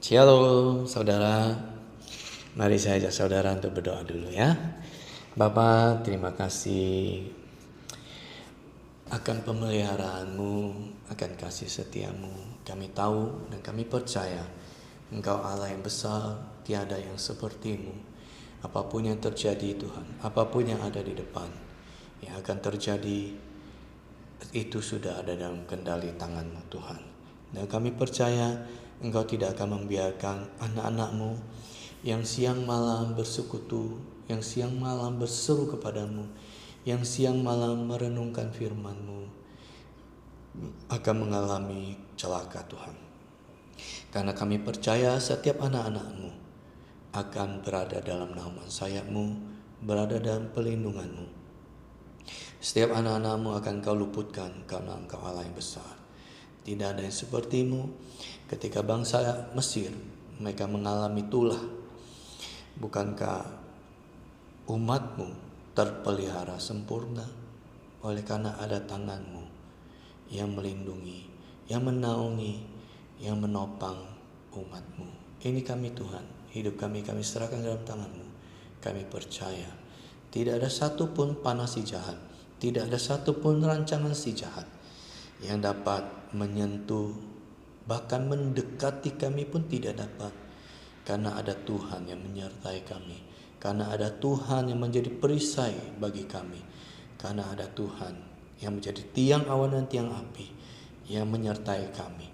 Shalom saudara, mari saya ajak saudara untuk berdoa dulu ya. Bapa, terima kasih akan pemeliharaanmu, akan kasih setiamu. Kami tahu dan kami percaya Engkau Allah yang besar, tiada yang sepertimu. Apapun yang terjadi Tuhan, apapun yang ada di depan, yang akan terjadi itu sudah ada dalam kendali tangan-Mu Tuhan. Dan kami percaya Engkau tidak akan membiarkan anak-anak-Mu yang siang malam bersekutu, yang siang malam berseru kepadamu, yang siang malam merenungkan firman-Mu akan mengalami celaka Tuhan. Karena kami percaya setiap anak-anak-Mu akan berada dalam naungan sayap-Mu, berada dalam pelindungan-Mu. Setiap anak-anak-Mu akan Kau luputkan karena Engkau Allah yang besar. Tidak ada yang seperti-Mu. Ketika bangsa Mesir mereka mengalami tulah, bukankah umat-Mu terpelihara sempurna oleh karena ada tangan-Mu yang melindungi, yang menaungi, yang menopang umat-Mu. Ini kami Tuhan, hidup kami serahkan dalam tangan-Mu. Kami percaya tidak ada satupun panah si jahat, tidak ada satupun rancangan si jahat yang dapat menyentuh, bahkan mendekati kami pun tidak dapat. Karena ada Tuhan yang menyertai kami, karena ada Tuhan yang menjadi perisai bagi kami, karena ada Tuhan yang menjadi tiang awan dan tiang api yang menyertai kami.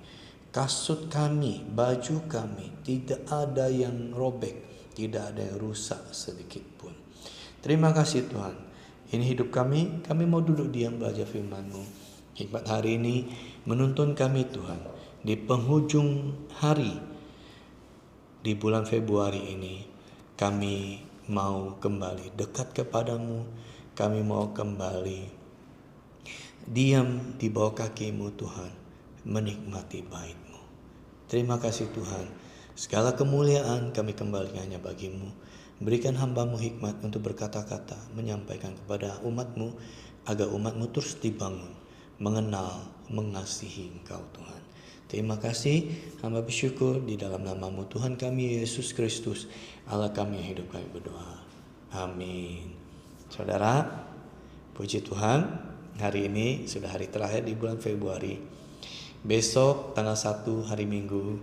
Kasut kami, baju kami tidak ada yang robek, tidak ada yang rusak sedikit pun. Terima kasih Tuhan. Ini hidup kami mau duduk diam belajar firman-Mu. Hikmat hari ini menuntun kami Tuhan di penghujung hari di bulan Februari ini. Kami mau kembali dekat kepadamu, kami mau kembali diam di bawah kaki-Mu Tuhan, menikmati bait-Mu. Terima kasih Tuhan, segala kemuliaan kami kembalikan hanya bagi-Mu. Berikan hamba-Mu hikmat untuk berkata-kata, menyampaikan kepada umat-Mu, agar umat-Mu terus dibangun, mengenal, mengasihi Engkau Tuhan. Terima kasih, hamba bersyukur di dalam nama-Mu Tuhan kami Yesus Kristus, Allah kami yang hidup kami berdoa. Amin. Saudara, puji Tuhan, hari ini sudah hari terakhir di bulan Februari. Besok tanggal 1 hari Minggu,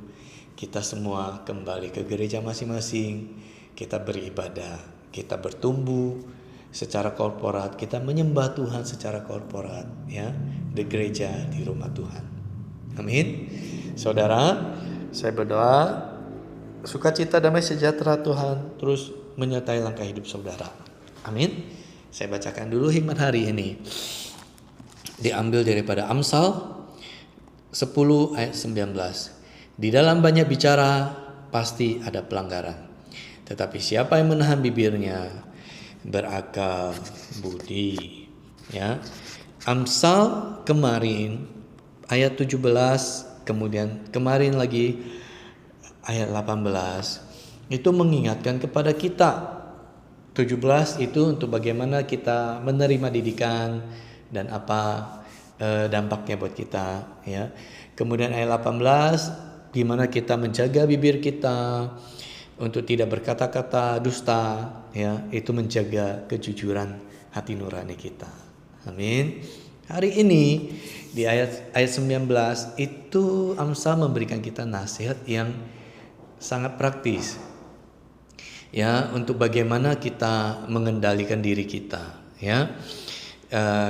kita semua kembali ke gereja masing-masing. Kita beribadah, kita bertumbuh secara korporat, kita menyembah Tuhan secara korporat ya, di gereja, di rumah Tuhan. Amin. Saudara, saya berdoa sukacita damai sejahtera Tuhan terus menyertai langkah hidup saudara. Amin. Saya bacakan dulu hikmat hari ini. Diambil daripada Amsal 10 ayat 19. Di dalam banyak bicara pasti ada pelanggaran, tetapi siapa yang menahan bibirnya berakal budi. Ya. Amsal kemarin ayat 17, kemudian kemarin lagi ayat 18 itu mengingatkan kepada kita. 17 itu untuk bagaimana kita menerima didikan dan apa dampaknya buat kita ya. Kemudian ayat 18 gimana kita menjaga bibir kita untuk tidak berkata-kata dusta ya, itu menjaga kejujuran hati nurani kita. Amin. Hari ini di ayat 19 itu Amsal memberikan kita nasihat yang sangat praktis ya, untuk bagaimana kita mengendalikan diri kita ya.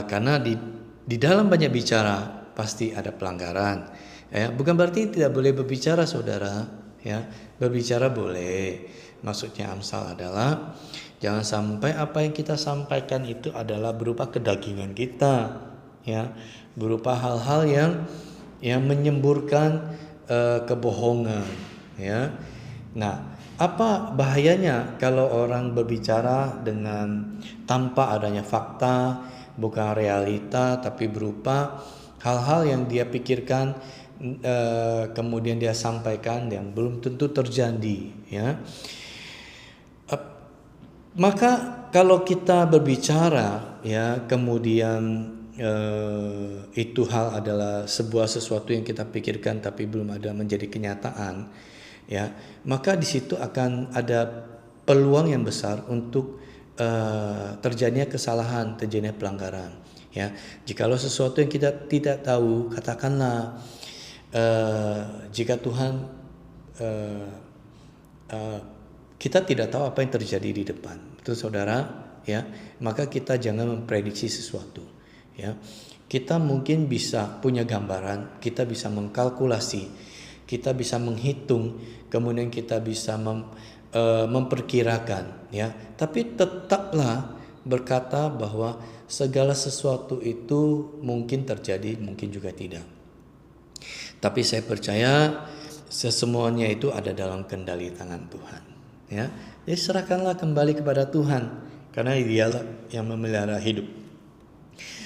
Karena di dalam banyak bicara pasti ada pelanggaran ya. Bukan berarti tidak boleh berbicara saudara ya, berbicara boleh. Maksudnya Amsal adalah jangan sampai apa yang kita sampaikan itu adalah berupa kedagingan kita ya, berupa hal-hal yang menyemburkan kebohongan ya. Nah, apa bahayanya kalau orang berbicara dengan tanpa adanya fakta, bukan realita, tapi berupa hal-hal yang dia pikirkan kemudian dia sampaikan yang belum tentu terjadi ya. Maka kalau kita berbicara ya, kemudian itu hal adalah sesuatu yang kita pikirkan tapi belum ada menjadi kenyataan, ya, maka di situ akan ada peluang yang besar untuk terjadinya kesalahan, terjadinya pelanggaran. Ya, jikalau sesuatu yang kita tidak tahu, katakanlah jika Tuhan kita tidak tahu apa yang terjadi di depan, betul saudara, ya, maka kita jangan memprediksi sesuatu, ya. Kita mungkin bisa punya gambaran, kita bisa mengkalkulasi, kita bisa menghitung, kemudian kita bisa memperkirakan, ya. Tapi tetaplah berkata bahwa segala sesuatu itu mungkin terjadi, mungkin juga tidak. Tapi saya percaya sesemuanya itu ada dalam kendali tangan Tuhan, ya. Jadi serahkanlah kembali kepada Tuhan, karena Dialah yang memelihara hidup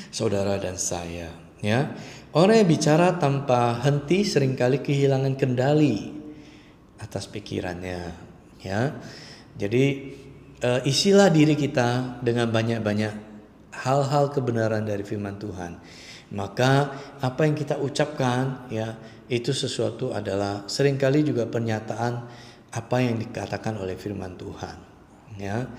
saudara dan saya, ya. Orang yang bicara tanpa henti seringkali kehilangan kendali atas pikirannya, ya. Jadi isilah diri kita dengan banyak-banyak hal-hal kebenaran dari firman Tuhan. Maka apa yang kita ucapkan, ya, itu sesuatu adalah seringkali juga pernyataan apa yang dikatakan oleh firman Tuhan, ya.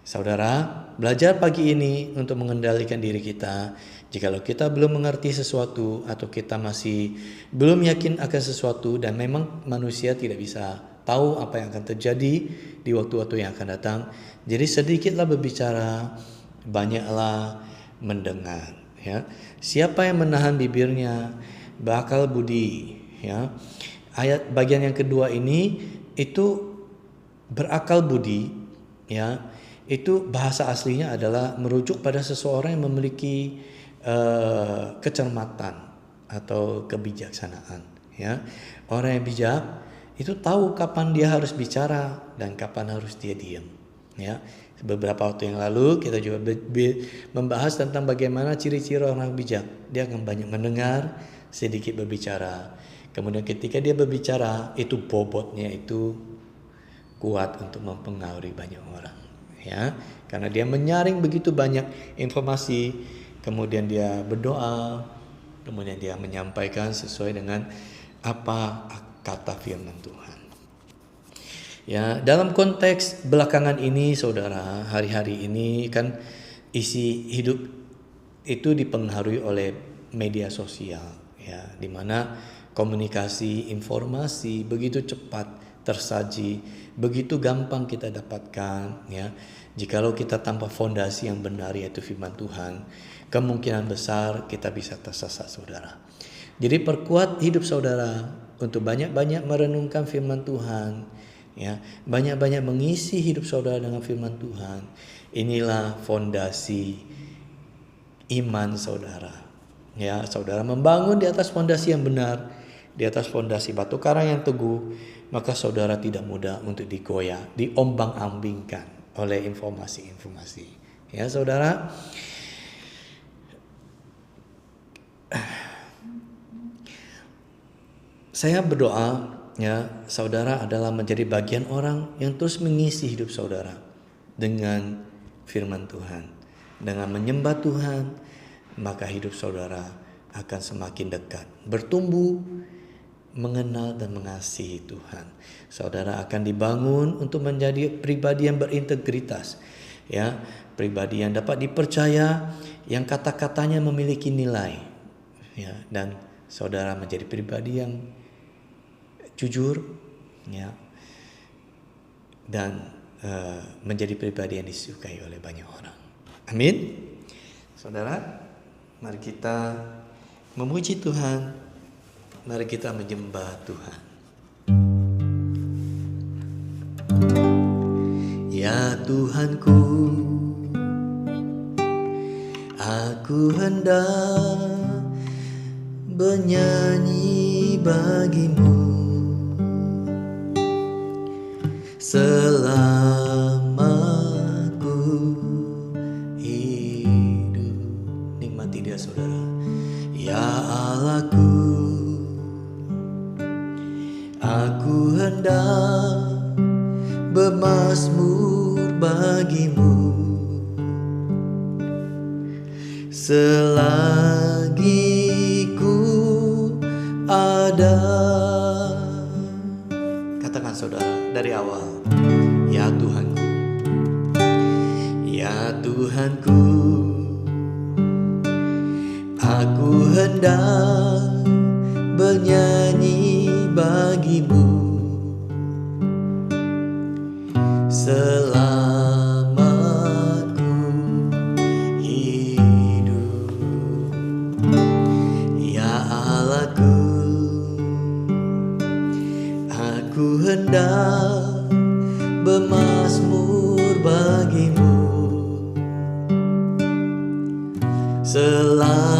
Saudara, belajar pagi ini untuk mengendalikan diri kita. Jikalau kita belum mengerti sesuatu atau kita masih belum yakin akan sesuatu, dan memang manusia tidak bisa tahu apa yang akan terjadi di waktu-waktu yang akan datang. Jadi sedikitlah berbicara, banyaklah mendengar, ya. Siapa yang menahan bibirnya berakal budi, ya. Ayat bagian yang kedua ini itu berakal budi, ya. Itu bahasa aslinya adalah merujuk pada seseorang yang memiliki kecermatan atau kebijaksanaan, ya. Orang yang bijak itu tahu kapan dia harus bicara dan kapan harus dia diam, ya. Beberapa waktu yang lalu kita juga membahas tentang bagaimana ciri-ciri orang bijak. Dia akan banyak mendengar, sedikit berbicara. Kemudian ketika dia berbicara, itu bobotnya itu kuat untuk mempengaruhi banyak orang, ya. Karena dia menyaring begitu banyak informasi, kemudian dia berdoa, kemudian dia menyampaikan sesuai dengan apa kata firman Tuhan. Ya, dalam konteks belakangan ini saudara, hari-hari ini kan isi hidup itu dipengaruhi oleh media sosial, ya, di mana komunikasi, informasi begitu cepat tersaji, begitu gampang kita dapatkan, ya. Jikalau kita tanpa fondasi yang benar, yaitu firman Tuhan, kemungkinan besar kita bisa tersesat, saudara. Jadi perkuat hidup saudara untuk banyak-banyak merenungkan firman Tuhan, ya, banyak-banyak mengisi hidup saudara dengan firman Tuhan. Inilah fondasi iman saudara, ya. Saudara membangun di atas fondasi yang benar, di atas fondasi batu karang yang teguh, maka saudara tidak mudah untuk digoyah, diombang-ambingkan oleh informasi-informasi, ya saudara. Saya berdoa, ya, saudara adalah menjadi bagian orang yang terus mengisi hidup saudara dengan firman Tuhan. Dengan menyembah Tuhan, maka hidup saudara akan semakin dekat, bertumbuh, mengenal dan mengasihi Tuhan. Saudara akan dibangun untuk menjadi pribadi yang berintegritas, ya, pribadi yang dapat dipercaya, yang kata-katanya memiliki nilai, ya, dan saudara menjadi pribadi yang jujur, ya, dan menjadi pribadi yang disukai oleh banyak orang. Amin. Saudara, mari kita memuji Tuhan. Mari kita menyembah Tuhan. Ya Tuhanku, aku hendak bernyanyi bagimu selama ku hidup. Nikmati dia saudara. Ya Allahku, aku hendak bermazmur bagimu selagi ku ada. Katakan saudara dari awal. Ya Tuhanku, ya Tuhanku, aku hendak bernyanyi bagimu selama ku hidup. Ya Allahku, aku hendak bermazmur bagimu selagi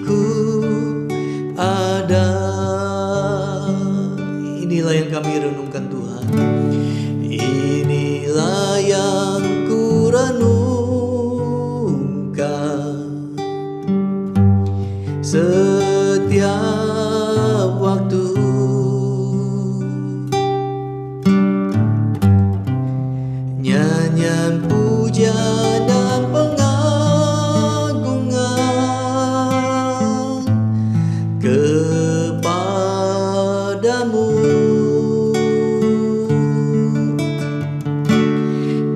ku ada. Inilah yang kami renungkan Tuhan. Inilah yang ku renungkan setiap waktu. Nyanyian pujian dan pengagungan kepadamu.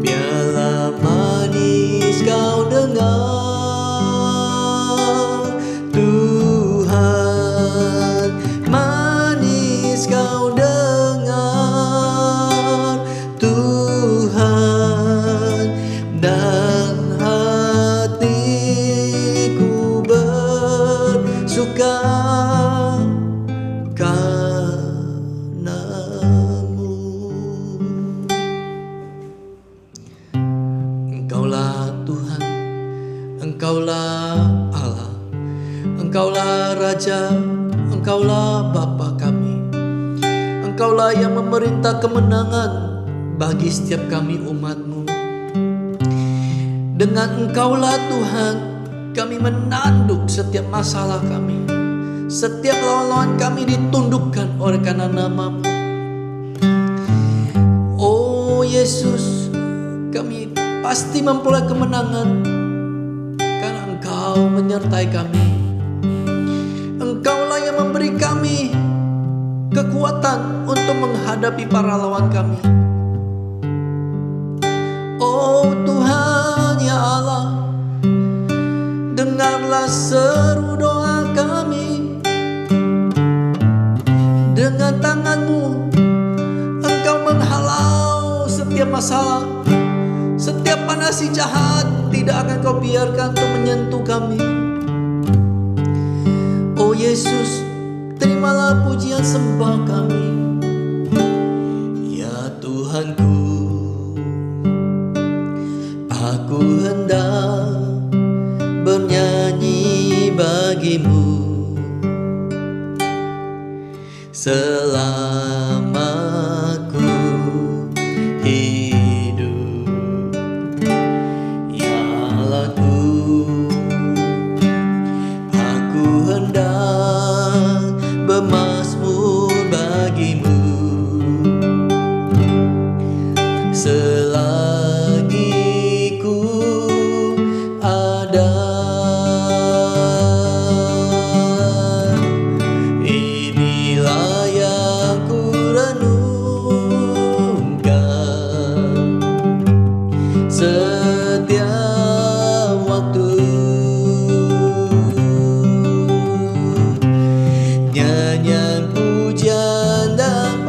Biarlah manis kau dengar Tuhan, manis kau dengar Tuhan, dan hatiku bersuka karenamu. Engkaulah Tuhan, Engkaulah Allah, Engkaulah Raja, Engkaulah Bapa kami. Engkaulah yang memerintah kemenangan bagi setiap kami umat-Mu. Dengan Engkaulah Tuhan, kami menanduk setiap masalah kami. Setiap lawan-lawan kami ditundukkan oleh karena nama-Mu. Oh Yesus, kami pasti memperoleh kemenangan karena Engkau menyertai kami. Engkaulah yang memberi kami kekuatan untuk menghadapi para lawan kami. Oh Tuhan ya Allah, dengarlah seru doa kami. Dengan tangan-Mu Engkau menghalau setiap masalah, setiap panas si jahat tidak akan Kau biarkan untuk menyentuh kami. Oh Yesus, terimalah pujian sembah kami. Ya Tuhanku, aku hendak bernyanyi bagimu selama ku hidup. Ya Allahku, aku hendak bermazmur bagimu selagi ku ada. Inilah yang ku renungkan setiap waktu. Nyanyian pujian dan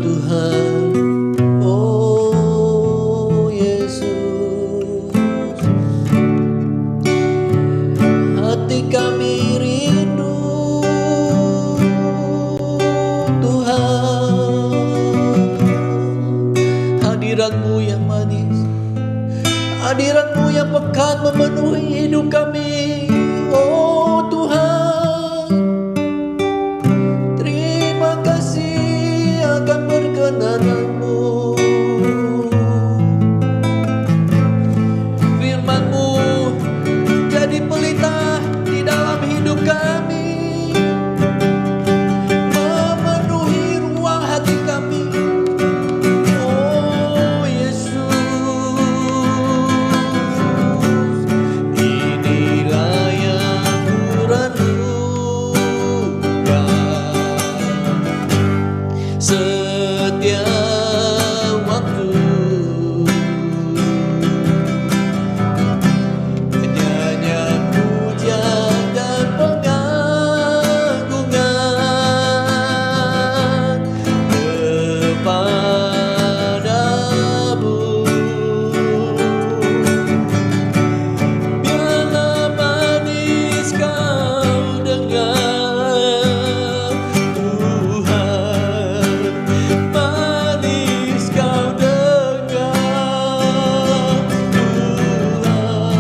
Tuhan, oh Yesus. Hati kami rindu Tuhan, hadirat-Mu yang manis, hadirat-Mu yang pekat memenuhi hidup kami. Oh Tuhan, terima kasih akan perkenanan-Mu. Firman-Mu jadi pelita di dalam hidup kami, memenuhi ruang hati kami. Oh Yesus, inilah yang kurindukan setiap waktu. Nyanyian puja dan pengagungan kepadamu. Biarlah manis kau dengar Tuhan, manis kau dengar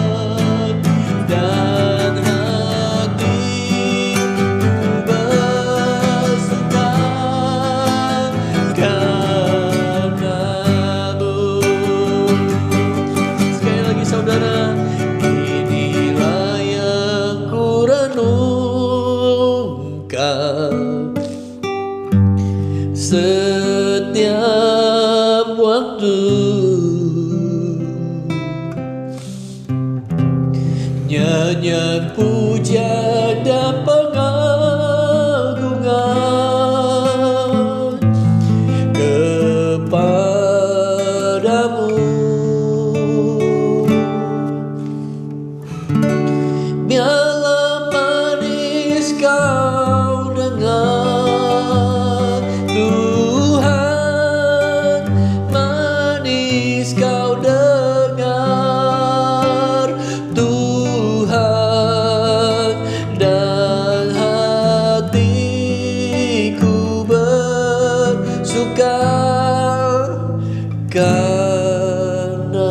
Tuhan, dan hatiku bersuka karena-Mu. Sekali lagi saudara, inilah yang kurenungkan setiap waktu. Nyanyian puja dan pengagungan kepadamu. Biarlah manis kau dengar Tuhan, manis kau dengar Tuhan, dan hatiku bersuka karena-Mu.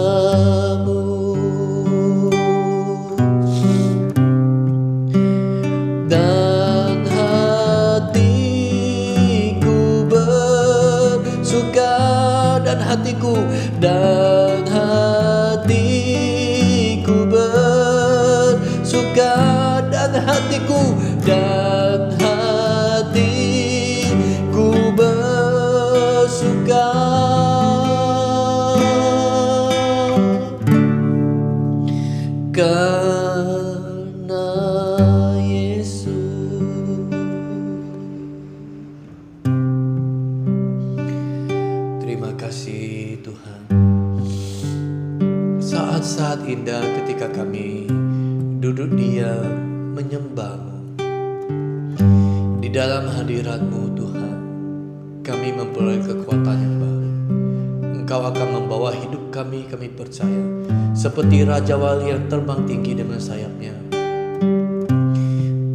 Dan hatiku bersuka, dan hatiku bersuka, dan hatiku bersuka karena Yesus. Terima kasih Tuhan. Saat-saat indah ketika kami duduk diam menyembah-Mu di dalam hadirat-Mu Tuhan, kami memperoleh kekuatan yang baru. Engkau akan membawa hidup kami percaya, seperti Raja Wali yang terbang tinggi dengan sayapnya.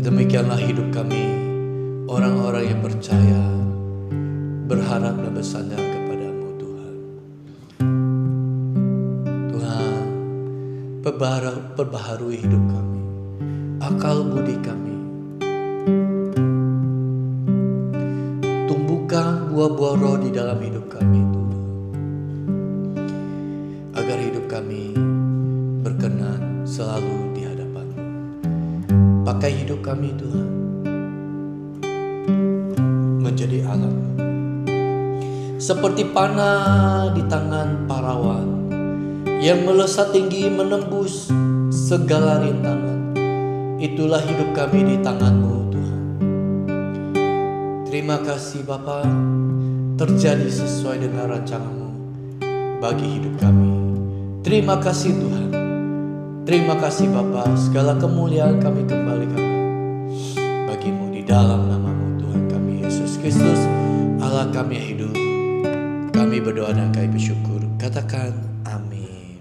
Demikianlah hidup kami, orang-orang yang percaya, berharap dan bersandar kepada-Mu Tuhan. Tuhan, perbaharui hidup kami, akal budi kami. Tumbuhkan buah-buah roh di dalam hidup kami Tuhan, agar hidup kami berkenan selalu di hadapan-Mu. Pakai hidup kami Tuhan menjadi alat-Mu, seperti panah di tangan parawan yang melesat tinggi menembus segala rintangan. Itulah hidup kami di tangan-Mu Tuhan. Terima kasih Bapa, terjadi sesuai dengan rancangan-Mu bagi hidup kami. Terima kasih Tuhan. Terima kasih Bapa, segala kemuliaan kami kembalikan bagi-Mu di dalam nama-Mu Tuhan kami Yesus Kristus, Allah kami yang hidup. Kami berdoa dan kami bersyukur. Katakan amin.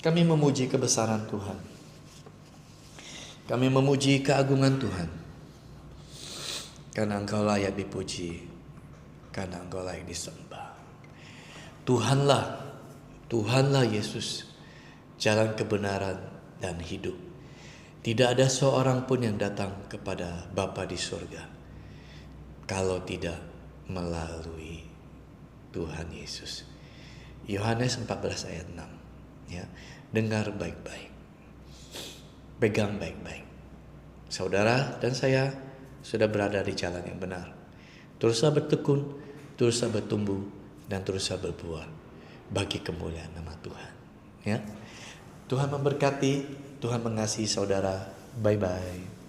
Kami memuji kebesaran Tuhan. Kami memuji keagungan Tuhan. Karena Engkau layak dipuji. Karena Engkau layak disembah. Tuhanlah Yesus, jalan kebenaran dan hidup. Tidak ada seorang pun yang datang kepada Bapa di surga kalau tidak melalui Tuhan Yesus. Yohanes 14 ayat 6. Ya, dengar baik-baik. Pegang baik-baik. Saudara dan saya sudah berada di jalan yang benar. Teruslah bertekun, teruslah bertumbuh, dan teruslah berbuah bagi kemuliaan nama Tuhan. Ya, Tuhan memberkati, Tuhan mengasihi saudara. Bye-bye.